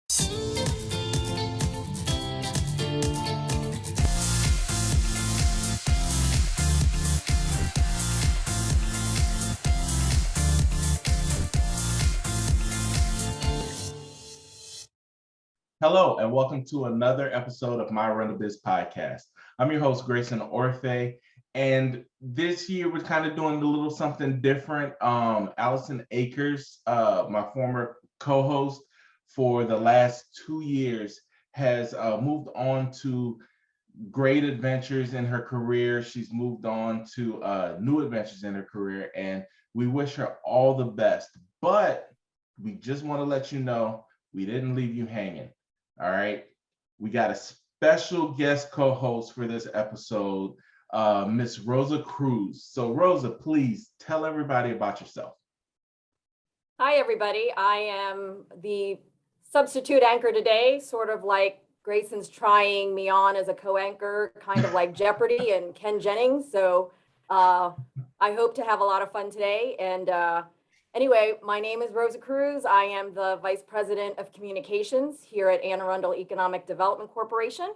Hello, and welcome to another episode of My ArundelBiz Podcast. I'm your host, Grayson Orphe, and this year we're kind of doing a little something different. Allison Akers, my former co-host for the last 2 years, has moved on to great adventures in her career. She's moved on to new adventures in her career, and we wish her all the best. But we just want to let you know we didn't leave you hanging. All right, we got a special guest co-host for this episode, Miss Rosa Cruz. So Rosa, please tell everybody about yourself. Hi, everybody. I am the substitute anchor today, sort of like Grayson's trying me on as a co-anchor, kind of like Jeopardy and Ken Jennings. So I hope to have a lot of fun today. And anyway, my name is Rosa Cruz. I am the Vice President of Communications here at Anne Arundel Economic Development Corporation.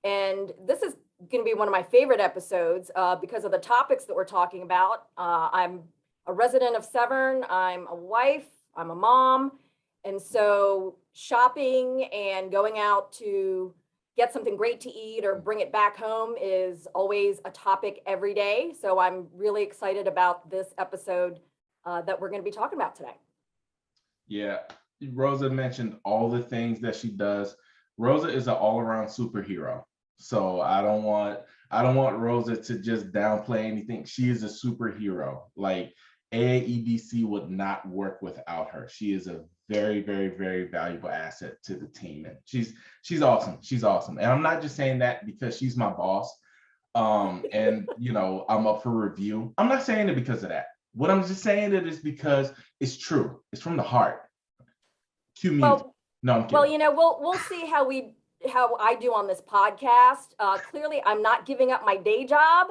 And this is going to be one of my favorite episodes because of the topics that we're talking about. I'm a resident of Severn. I'm a wife. I'm a mom. And so shopping and going out to get something great to eat or bring it back home is always a topic every day. So I'm really excited about this episode that we're going to be talking about today. Yeah, Rosa mentioned all the things that she does. Rosa is an all-around superhero. So I don't want Rosa to just downplay anything. She is a superhero. Like AAEDC would not work without her. She is a very, very, very valuable asset to the team. And she's awesome. She's awesome. And I'm not just saying that because she's my boss. And I'm up for review. I'm not saying it because of that. What I'm just saying it is because it's true. It's from the heart. Cue music. Well, no, I'm kidding. Well, we'll see how I do on this podcast. Clearly, I'm not giving up my day job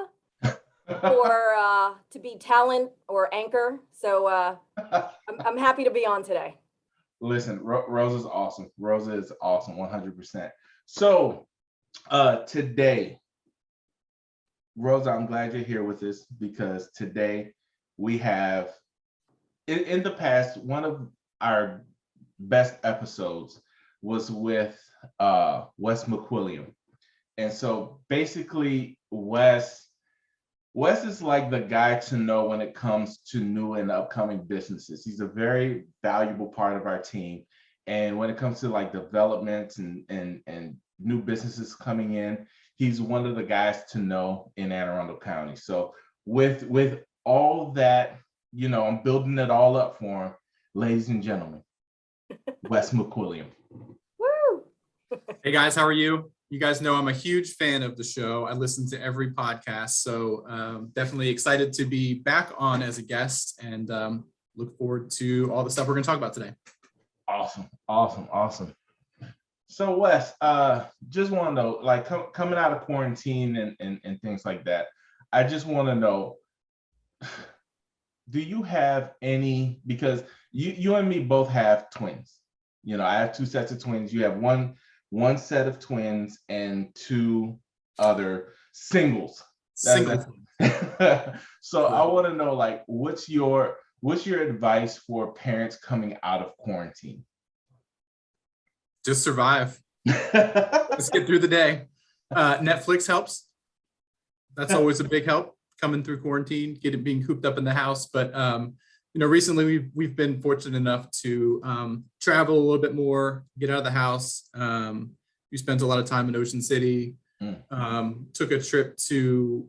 to be talent or anchor. So I'm happy to be on today. Listen, Rosa's awesome. Rosa is awesome, 100%. So today, Rosa, I'm glad you're here with us because today we have, in the past, one of our best episodes was with Wes MacQuilliam. And so basically, Wes is like the guy to know when it comes to new and upcoming businesses. He's a very valuable part of our team. And when it comes to like developments and new businesses coming in, he's one of the guys to know in Anne Arundel County. So with all that, I'm building it all up for him. Ladies and gentlemen, Wes MacQuilliam. Woo! Hey guys, how are you? You guys know I'm a huge fan of the show. I listen to every podcast, so definitely excited to be back on as a guest and look forward to all the stuff we're going to talk about today. Awesome. So Wes, just want to know, like coming out of quarantine and things like that, I just want to know, do you have any, because you and me both have twins. I have two sets of twins. You have one set of twins and two other singles. So I want to know, like, what's your advice for parents coming out of quarantine? Just survive. Let's get through the day. Netflix helps. That's always a big help coming through quarantine, being cooped up in the house. But recently we've been fortunate enough to travel a little bit more, get out of the house. We spent a lot of time in Ocean City. Took a trip to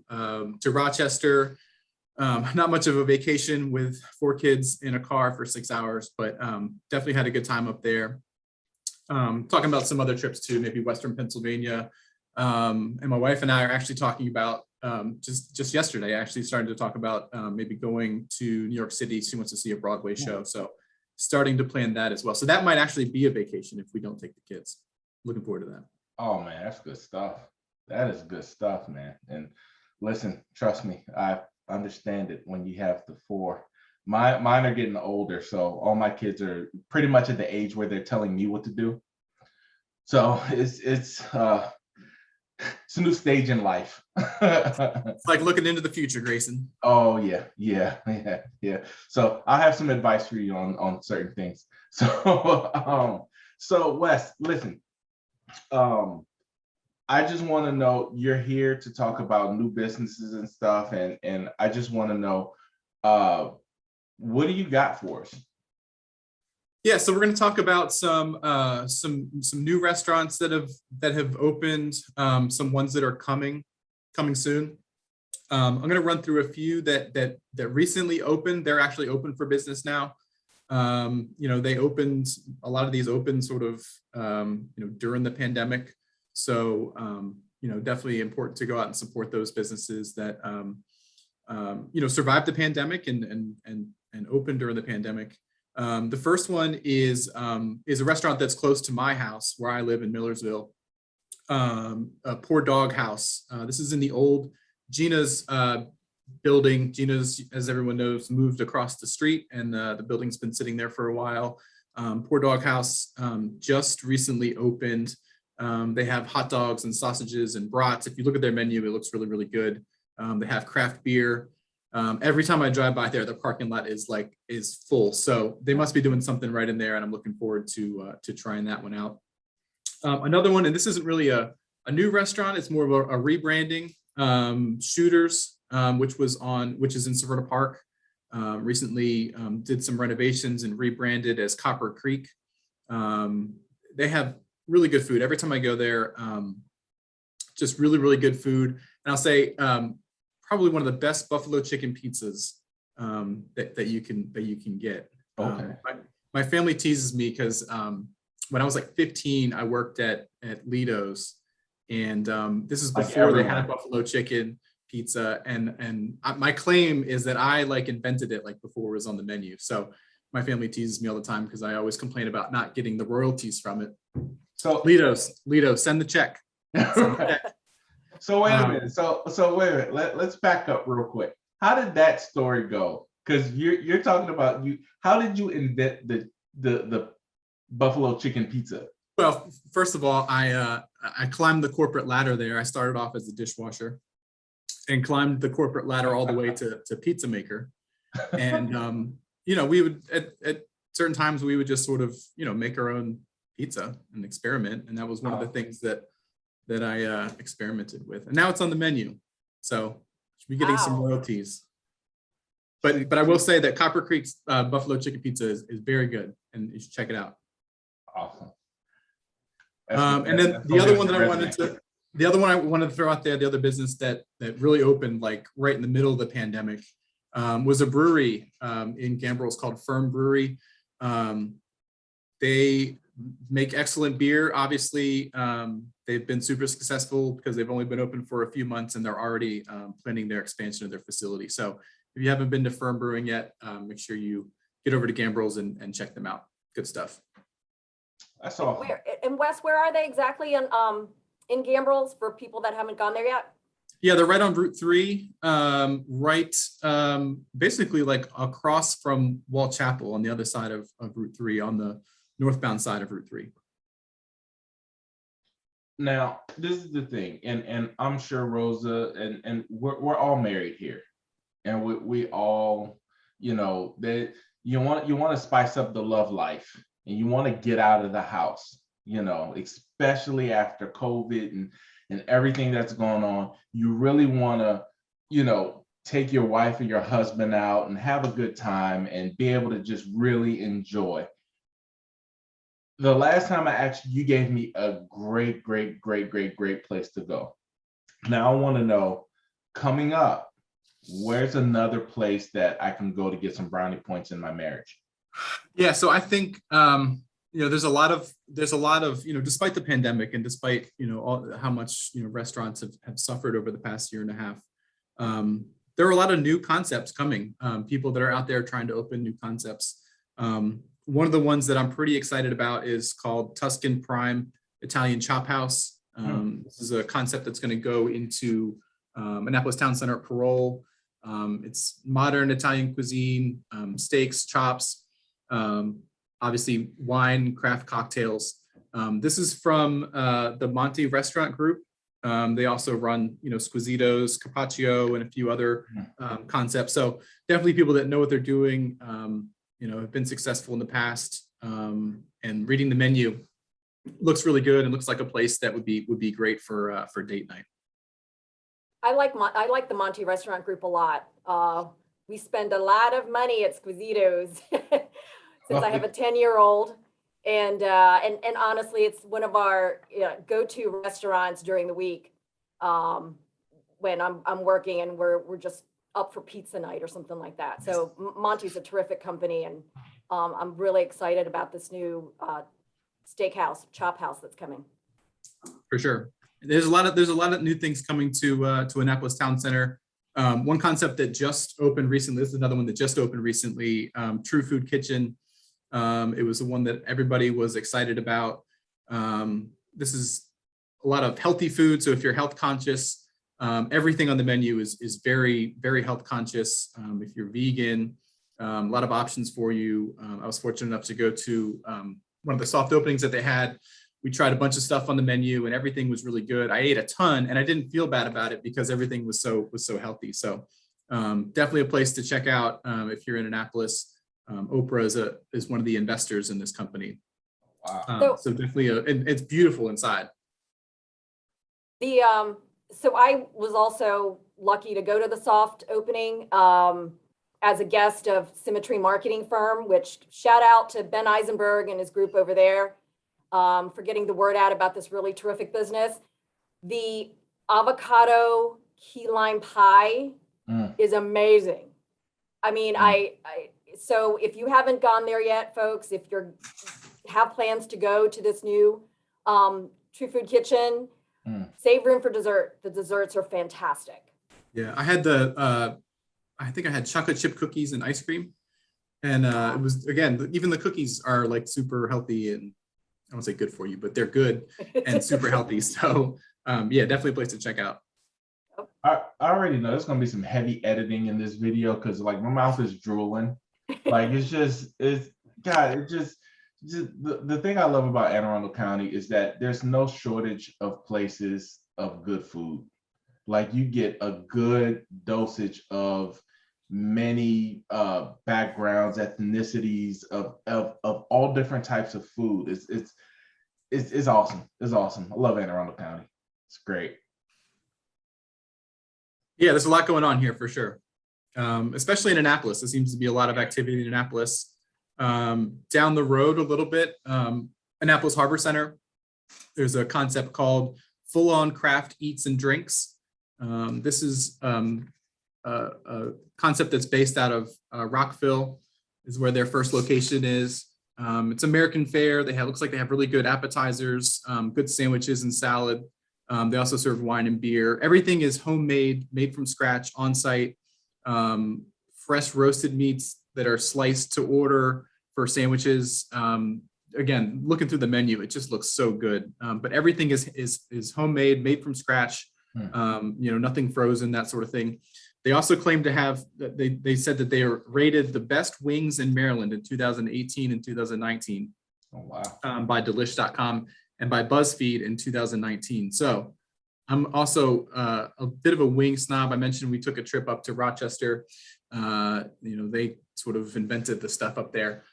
Rochester. Not much of a vacation with 4 kids in a car for 6 hours, but definitely had a good time up there. Talking about some other trips too, maybe Western Pennsylvania. And my wife and I are actually talking about just yesterday, actually starting to talk about maybe going to New York City. She wants to see a Broadway show. So starting to plan that as well. So that might actually be a vacation if we don't take the kids. Looking forward to that. Oh man, that's good stuff. That is good stuff, man. And listen, trust me, I understand it when you have the 4. Mine are getting older, so all my kids are pretty much at the age where they're telling me what to do. So it's a new stage in life. It's like looking into the future, Grayson. Oh yeah. So I have some advice for you on certain things. So Wes, listen, I just want to know, you're here to talk about new businesses and stuff, and I just want to know, what do you got for us? Yeah, so we're going to talk about some new restaurants that have opened, some ones that are coming soon. I'm going to run through a few that recently opened. They're actually open for business now. They opened, a lot of these opened sort of during the pandemic. So definitely important to go out and support those businesses that survived the pandemic and opened during the pandemic. The first one is a restaurant that's close to my house where I live in Millersville, a Poor Dog House. This is in the old Gina's building. Gina's, as everyone knows, moved across the street, and the building's been sitting there for a while. Poor Dog House just recently opened. They have hot dogs and sausages and brats. If you look at their menu, it looks really, really good. They have craft beer. Every time I drive by there, the parking lot is full. So they must be doing something right in there, and I'm looking forward to trying that one out. Another one, and this isn't really a new restaurant, it's more of a rebranding. Shooters, which is in Severna Park, recently did some renovations and rebranded as Copper Creek. They have really good food. Every time I go there, just really, really good food. And I'll say probably one of the best buffalo chicken pizzas that you can get. Okay. My family teases me because when I was like 15, I worked at Lido's, and this is before they had buffalo chicken pizza. And my claim is that I invented it before it was on the menu. So my family teases me all the time because I always complain about not getting the royalties from it. So Lido, send the check. So wait a minute. So wait a minute. Let's back up real quick. How did that story go? Because you're talking about how did you invent the buffalo chicken pizza? Well, first of all, I climbed the corporate ladder there. I started off as a dishwasher and climbed the corporate ladder all the way to pizza maker. And we would at certain times we would just sort of make our own pizza and experiment, and that was one of the things that I experimented with, and now it's on the menu, so should be getting some royalties. But I will say that Copper Creek's buffalo chicken pizza is very good, and you should check it out. Awesome. And then the other one I wanted to throw out there, the other business that really opened right in the middle of the pandemic, was a brewery in Gambrills called Firm Brewery. They make excellent beer. Obviously, they've been super successful because they've only been open for a few months, and they're already planning their expansion of their facility. So if you haven't been to Firm Brewing yet, make sure you get over to Gambrills and check them out. Good stuff. That's all. And Wes, where are they exactly in Gambrills for people that haven't gone there yet? Yeah, they're right on Route 3, basically across from Wall Chapel on the other side of Route 3, on the northbound side of Route 3. Now, this is the thing, and I'm sure Rosa and we're all married here, and we all, that you want to spice up the love life, and you want to get out of the house, especially after COVID and everything that's going on. You really want to, take your wife or your husband out and have a good time and be able to just really enjoy. The last time I asked you gave me a great place to go. Now I want to know, coming up, where's another place that I can go to get some brownie points in my marriage? Yeah, so I think there's a lot of despite the pandemic and despite how much restaurants have suffered over the past year and a half, there are a lot of new concepts coming. People that are out there trying to open new concepts. One of the ones that I'm pretty excited about is called Tuscan Prime Italian Chop House. This is a concept that's going to go into Annapolis Town Center at Parole. It's modern Italian cuisine, steaks, chops, obviously wine, craft cocktails. This is from the Monty Restaurant Group. They also run, Squisitos, Carpaccio, and a few other concepts. So definitely people that know what they're doing, have been successful in the past. And reading the menu looks really good and looks like a place that would be great for date night. I like the Monty Restaurant Group a lot. We spend a lot of money at Squisitos since I have a 10-year-old. And honestly, it's one of our go-to restaurants during the week when I'm working and we're just up for pizza night or something like that. So Monty's a terrific company, and I'm really excited about this new steakhouse, chop house that's coming. For sure, there's a lot of new things coming to Annapolis Town Center. One concept that just opened recently. This is another one that just opened recently. True Food Kitchen. It was the one that everybody was excited about. This is a lot of healthy food. So if you're health conscious, everything on the menu is very, very health conscious. If you're vegan, a lot of options for you. I was fortunate enough to go to one of the soft openings that they had. We tried a bunch of stuff on the menu and everything was really good. I ate a ton and I didn't feel bad about it because everything was so healthy. So definitely a place to check out if you're in Annapolis. Oprah is one of the investors in this company. Wow. So definitely, it's beautiful inside. So I was also lucky to go to the soft opening as a guest of Symmetry Marketing Firm, which shout out to Ben Eisenberg and his group over there for getting the word out about this really terrific business. The avocado key lime pie is amazing. I mean, so if you haven't gone there yet, folks, if you have plans to go to this new True Food Kitchen, save room for dessert. The desserts are fantastic. Yeah, I had I think I had chocolate chip cookies and ice cream. And it was, again, even the cookies are like super healthy and I won't say good for you, but they're good and super healthy. So yeah, definitely a place to check out. I already know there's gonna be some heavy editing in this video because like my mouth is drooling. Like the thing I love about Anne Arundel County is that there's no shortage of places of good food. Like you get a good dosage of many backgrounds, ethnicities of all different types of food. It's awesome. It's awesome. I love Anne Arundel County. It's great. Yeah, there's a lot going on here for sure. Especially in Annapolis. There seems to be a lot of activity in Annapolis. Down the road a little bit, Annapolis Harbor Center, there's a concept called Full On Craft Eats and Drinks. This is a concept that's based out of Rockville, is where their first location is. It's American fare. Looks like they have really good appetizers, good sandwiches and salad. They also serve wine and beer. Everything is homemade, made from scratch, on site. Fresh roasted meats that are sliced to order for sandwiches. Again, looking through the menu, it just looks so good. But everything is homemade, made from scratch. Nothing frozen, that sort of thing. They also claim to have, they said that they are rated the best wings in Maryland in 2018 and 2019. Oh, wow. By Delish.com and by BuzzFeed in 2019. So I'm also a bit of a wing snob. I mentioned we took a trip up to Rochester. They sort of invented the stuff up there.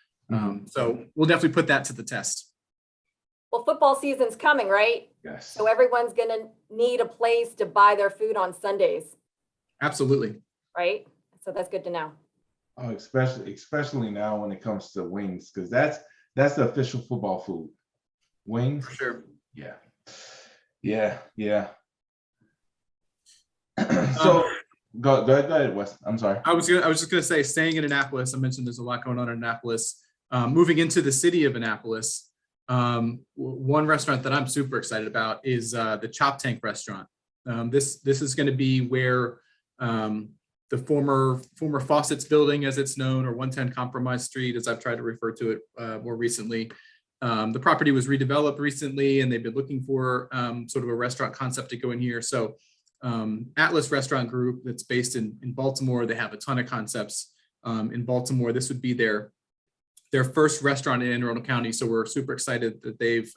So we'll definitely put that to the test. Well, football season's coming, right? Yes. So everyone's going to need a place to buy their food on Sundays. Absolutely. Right? So that's good to know. Oh, especially now when it comes to wings, because that's the official football food. Wings. For sure. Yeah. So go ahead, Wes. I'm sorry. I was just gonna say, staying in Annapolis, I mentioned there's a lot going on in Annapolis. Moving into the city of Annapolis, one restaurant that I'm super excited about is the Chop Tank restaurant. This is going to be where the former Fawcett's building, as it's known, or 110 Compromise Street, as I've tried to refer to it more recently. The property was redeveloped recently, and they've been looking for sort of a restaurant concept to go in here. So Atlas Restaurant Group, that's based in Baltimore, they have a ton of concepts in Baltimore. This would be their their first restaurant in Anne Arundel County. So we're super excited that they've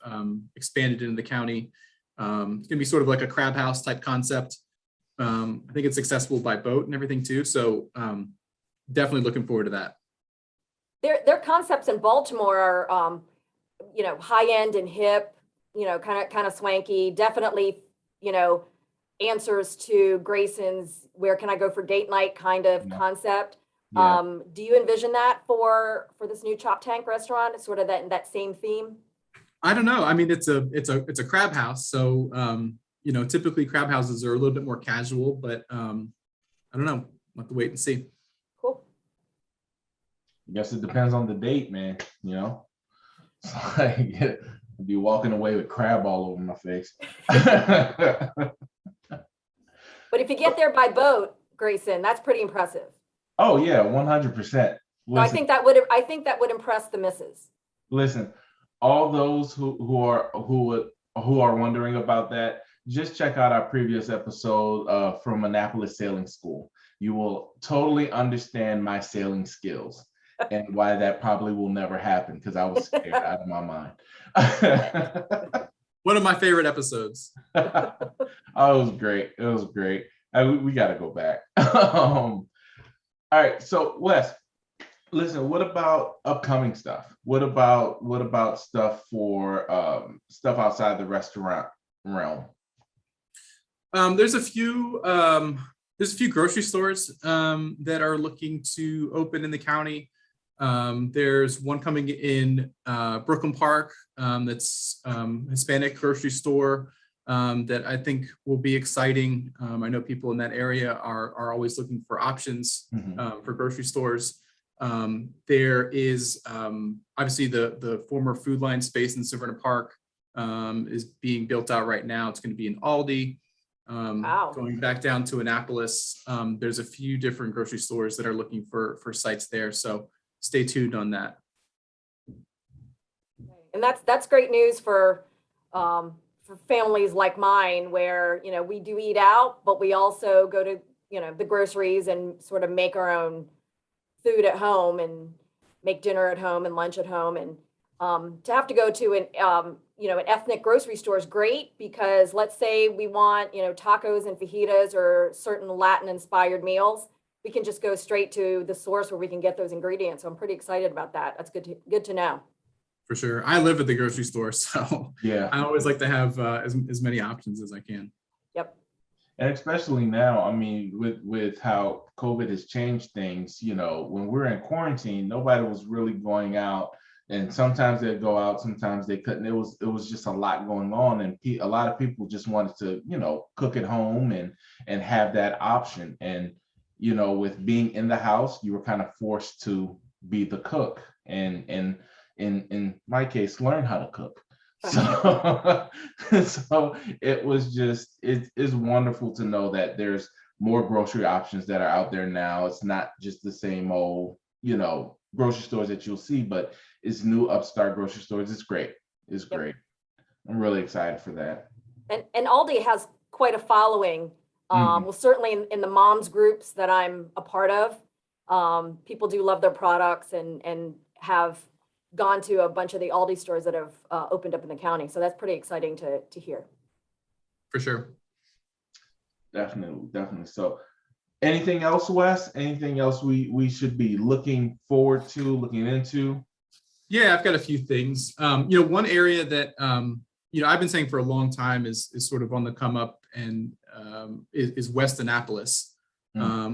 expanded into the county. It's gonna be sort of like a crab house type concept. I think it's accessible by boat and everything too. So definitely looking forward to that. Their concepts in Baltimore are, high end and hip, kind of swanky. Definitely, answers to Grayson's "where can I go for date night" kind of concept. Yeah. Do you envision that for this new Chop Tank restaurant? Sort of that same theme. I don't know. I mean, it's a crab house, so typically crab houses are a little bit more casual, but I don't know. We'll have to wait and see. Cool. I guess it depends on the date, man. It's like I'd be walking away with crab all over my face. But if you get there by boat, Grayson, that's pretty impressive. Oh yeah, 100%. So I think that would impress the missus. Listen, all those who are wondering about that, just check out our previous episode from Annapolis Sailing School. You will totally understand my sailing skills and why that probably will never happen, because I was scared out of my mind. One of my favorite episodes. Oh, it was great. It was great. We got to go back. All right. So Wes, listen, what about upcoming stuff? What about stuff for stuff outside the restaurant realm? There's a few grocery stores that are looking to open in the county. There's one coming in Brooklyn Park that's Hispanic grocery store that I think will be exciting. I know people in that area are always looking for options for grocery stores. There is obviously the former Food Line space in Severna Park is being built out right now. It's going to be an Aldi. Wow. Going back down to Annapolis, there's a few different grocery stores that are looking for sites there. So stay tuned on that. And that's great news for families like mine, where we do eat out, but we also go to the groceries and sort of make our own food at home and make dinner at home and lunch at home. And to have to go to an ethnic grocery store is great, because let's say we want tacos and fajitas or certain Latin inspired meals, we can just go straight to the source where we can get those ingredients. So I'm pretty excited about that. That's good to know. For sure. I live at the grocery store, so Yeah. I always like to have as many options as I can. Yep. And especially now, I mean, with how COVID has changed things, when we're in quarantine, nobody was really going out, and sometimes they'd go out, sometimes they couldn't. It was just a lot going on, and a lot of people just wanted to, cook at home and have that option. And, with being in the house, you were kind of forced to be the cook, and in my case, learn how to cook. So, so it was just, it is wonderful to know that there's more grocery options that are out there now. It's not just the same old, grocery stores that you'll see, but it's new upstart grocery stores. It's great. It's great. I'm really excited for that. And Aldi has quite a following. Well, certainly in the moms groups that I'm a part of, people do love their products and have gone to a bunch of the Aldi stores that have opened up in the county. So that's pretty exciting to hear. For sure. Definitely. So anything else, Wes? Anything else we should be looking forward to, looking into? Yeah, I've got a few things. One area that, I've been saying for a long time is sort of on the come up, and is West Annapolis.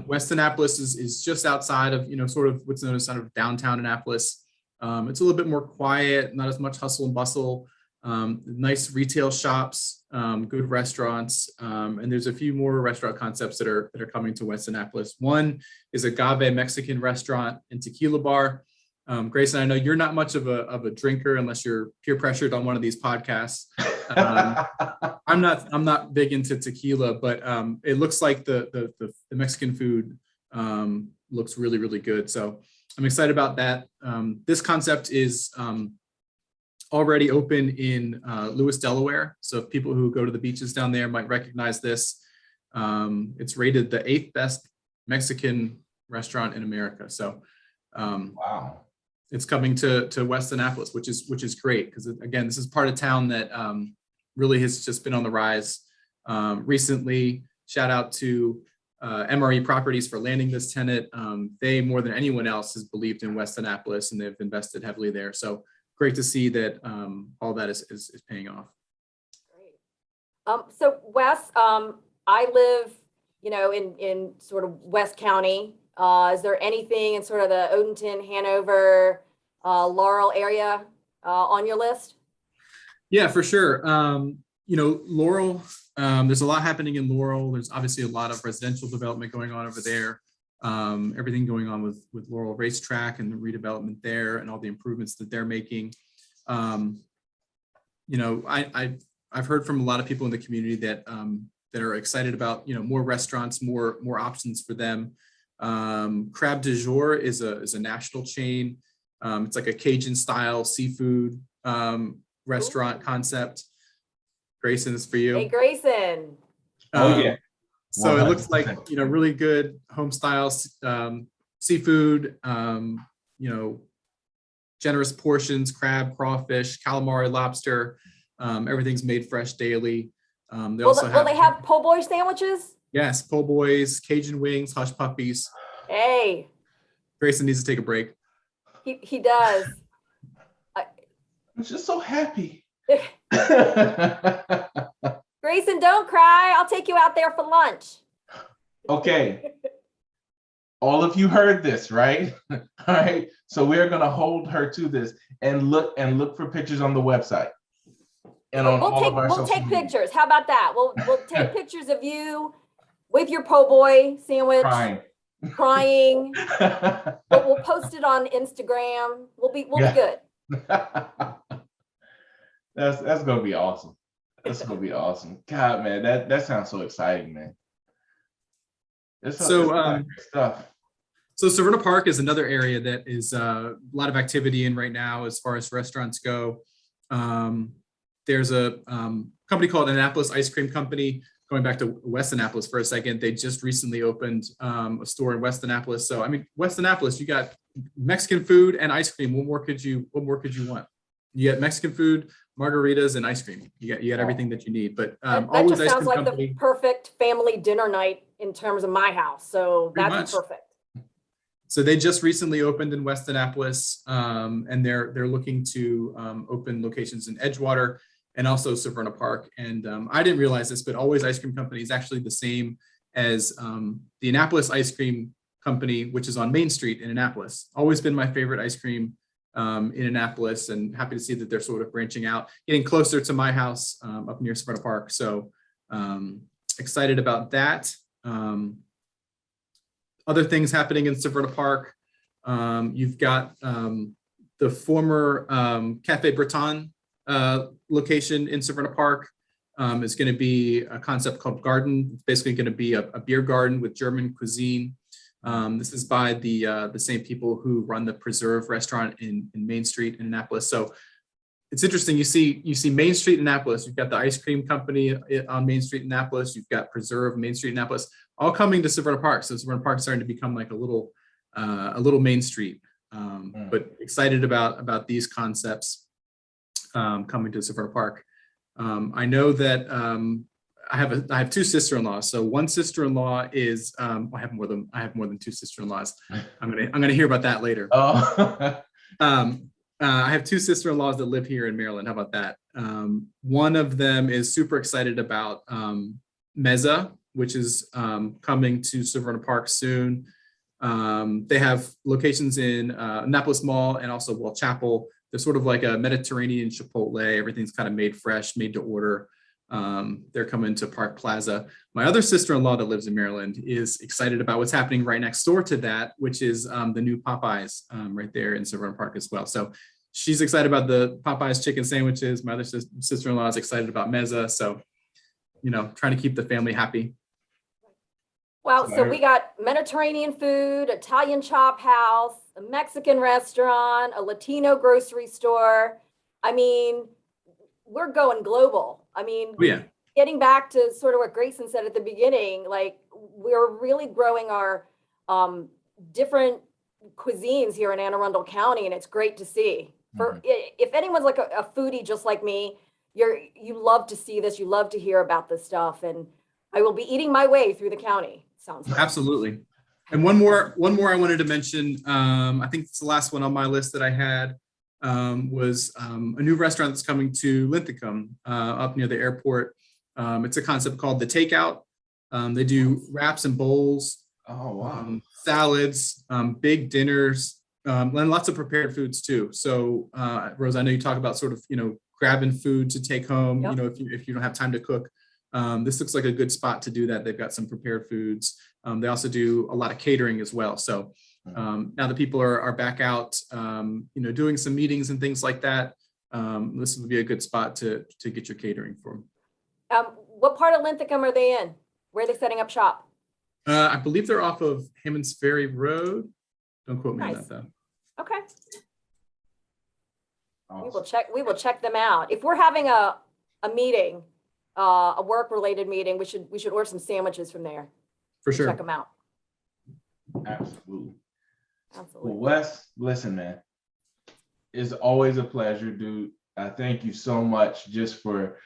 West Annapolis is just outside of, sort of what's known as sort of downtown Annapolis. It's a little bit more quiet, not as much hustle and bustle, nice retail shops, good restaurants. And there's a few more restaurant concepts that are coming to West Annapolis. One is Agave Mexican restaurant and tequila bar. Grayson, I know you're not much of a drinker unless you're peer pressured on one of these podcasts. I'm not big into tequila, but it looks like the Mexican food looks really, really good. So I'm excited about that. This concept is already open in Lewis, Delaware. So if people who go to the beaches down there might recognize this, it's rated the 8th best Mexican restaurant in America. So wow. it's coming to West Annapolis, which is great, because again, this is part of town that really has just been on the rise. Recently, shout out to MRE Properties for landing this tenant. They, more than anyone else, has believed in West Annapolis, and they've invested heavily there. So great to see that all that is paying off. Great. So Wes, I live, in sort of West County. Is there anything in sort of the Odenton, Hanover, Laurel area on your list? Yeah, for sure. Laurel, there's a lot happening in Laurel. There's obviously a lot of residential development going on over there. Everything going on with Laurel Racetrack and the redevelopment there and all the improvements that they're making. I've heard from a lot of people in the community that are excited about, more restaurants, more options for them. Crab du Jour is a national chain. It's like a Cajun style seafood restaurant concept. Grayson, is for you. Hey, Grayson. Oh yeah. So it 100%. looks like, really good home style seafood, generous portions, crab, crawfish, calamari, lobster. Everything's made fresh daily. Will they have po' boy sandwiches? Yes, po' boys, Cajun wings, hush puppies. Hey. Grayson needs to take a break. He does. I'm just so happy. Grayson, don't cry. I'll take you out there for lunch. Okay. All of you heard this, right? All right. So we're gonna hold her to this and look for pictures on the website. And on We'll take pictures. How about that? We'll take pictures of you with your po' boy sandwich, crying. But we'll post it on Instagram. We'll be good. That's gonna be awesome. That's gonna be awesome. God, man, that sounds so exciting, man. Stuff. So Severna Park is another area that is a lot of activity in right now as far as restaurants go. There's a company called Annapolis Ice Cream Company. Going back to West Annapolis for a second, they just recently opened a store in West Annapolis. So West Annapolis, you got Mexican food and ice cream. What more could you want? You got Mexican food, margaritas, and ice cream. You got everything that you need. But that always just ice sounds cream like company. the perfect family dinner night in terms of my house. So Pretty that's much. perfect. So they just recently opened in West Annapolis, and they're looking to open locations in Edgewater and also Severna Park. And I didn't realize this, but Always Ice Cream Company is actually the same as the Annapolis Ice Cream Company, which is on Main Street in Annapolis. Always been my favorite ice cream in Annapolis, and happy to see that they're sort of branching out, getting closer to my house up near Severna Park. So excited about that. Other things happening in Severna Park. You've got the former Cafe Breton location in Severna Park. Is going to be a concept called Garden. It's basically going to be a beer garden with German cuisine. This is by the same people who run the Preserve restaurant in Main Street in Annapolis. So it's interesting. You see Main Street in Annapolis. You've got the ice cream company on Main Street in Annapolis. You've got Preserve Main Street in Annapolis, all coming to Severna Park. So Severna Park is starting to become like a little Main Street. But excited about these concepts coming to Severna Park. I know that I have two sister-in-laws. So one sister-in-law is I have more than two sister-in-laws. I'm gonna hear about that later. Oh. I have two sister-in-laws that live here in Maryland. How about that? One of them is super excited about Meza, which is coming to Severna Park soon. They have locations in Annapolis Mall and also Wall Chapel. They're sort of like a Mediterranean Chipotle. Everything's kind of made fresh, made to order. They're coming to Park Plaza. My other sister-in-law that lives in Maryland is excited about what's happening right next door to that, which is the new Popeyes right there in Severna Park as well. So she's excited about the Popeyes chicken sandwiches. My other sister-in-law is excited about Meza. So, trying to keep the family happy. Wow, so we got Mediterranean food, Italian chop house, a Mexican restaurant, a Latino grocery store. We're going global. Getting back to sort of what Grayson said at the beginning, like we're really growing our different cuisines here in Anne Arundel County, and it's great to see. If anyone's like a foodie just like me, you love to see this, you love to hear about this stuff, and I will be eating my way through the county. Sounds like. Absolutely. And one more I wanted to mention. I think it's the last one on my list that I had was a new restaurant that's coming to Linthicum up near the airport. It's a concept called The Takeout. They do wraps and bowls. Oh, wow. Salads, big dinners, and lots of prepared foods too. So, Rosa, I know you talk about sort of, grabbing food to take home, Yep. if you don't have time to cook. This looks like a good spot to do that. They've got some prepared foods. They also do a lot of catering as well. So now that people are back out, doing some meetings and things like that, this would be a good spot to get your catering from. What part of Linthicum are they in? Where are they setting up shop? I believe they're off of Hammond's Ferry Road. Don't quote me on Nice. that though. Okay. Awesome. We will check them out. If we're having a meeting, a work related meeting, we should order some sandwiches from there. For sure. Check them out. Absolutely. Absolutely. Well, Wes, listen, man, it's always a pleasure, dude. I thank you so much just for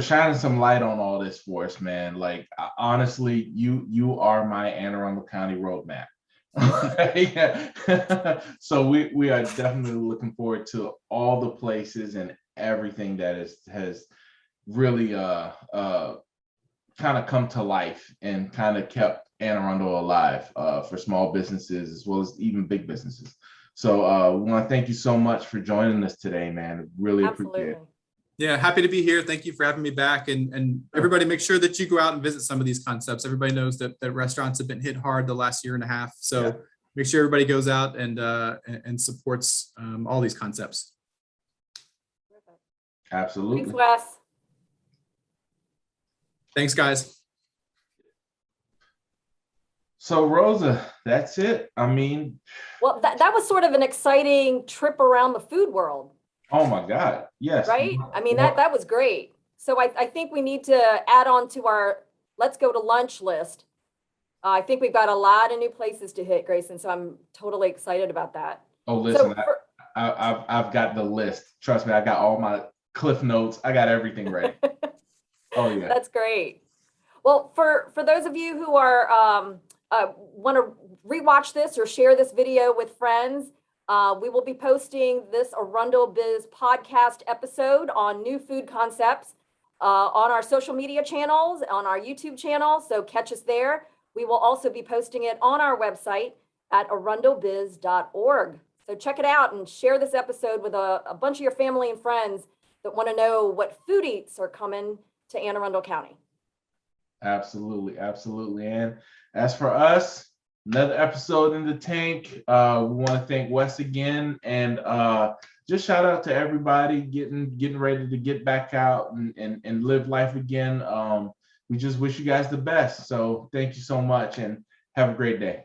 shining some light on all this for us, man. Like, honestly, you are my Anne Arundel County roadmap. So we are definitely looking forward to all the places and everything that has really kind of come to life and kind of kept Anne Arundel alive for small businesses as well as even big businesses. So we want to thank you so much for joining us today, man. Really appreciate it. Yeah, happy to be here. Thank you for having me back. And everybody, make sure that you go out and visit some of these concepts. Everybody knows that restaurants have been hit hard the last year and a half. So make sure everybody goes out and supports all these concepts. Absolutely. Thanks, Wes. Thanks, guys. So Rosa, that's it. I mean, Well, that was sort of an exciting trip around the food world. oh my God. Yes. Right? I mean, that was great. So I think we need to add on to our let's go to lunch list. I think we've got a lot of new places to hit, Grayson. So I'm totally excited about that. Oh, listen, So I've got the list. Trust me, I got all my cliff notes. I got everything ready. Oh yeah. That's great. Well, for those of you who are want to rewatch this or share this video with friends, we will be posting this ArundelBiz podcast episode on new food concepts on our social media channels, on our YouTube channel. So catch us there. We will also be posting it on our website at arundelbiz.org. So check it out and share this episode with a bunch of your family and friends that want to know what food eats are coming to Anne Arundel County. Absolutely, absolutely. And as for us, another episode in the tank. We want to thank Wes again, and just shout out to everybody getting ready to get back out and live life again. We just wish you guys the best. So thank you so much and have a great day.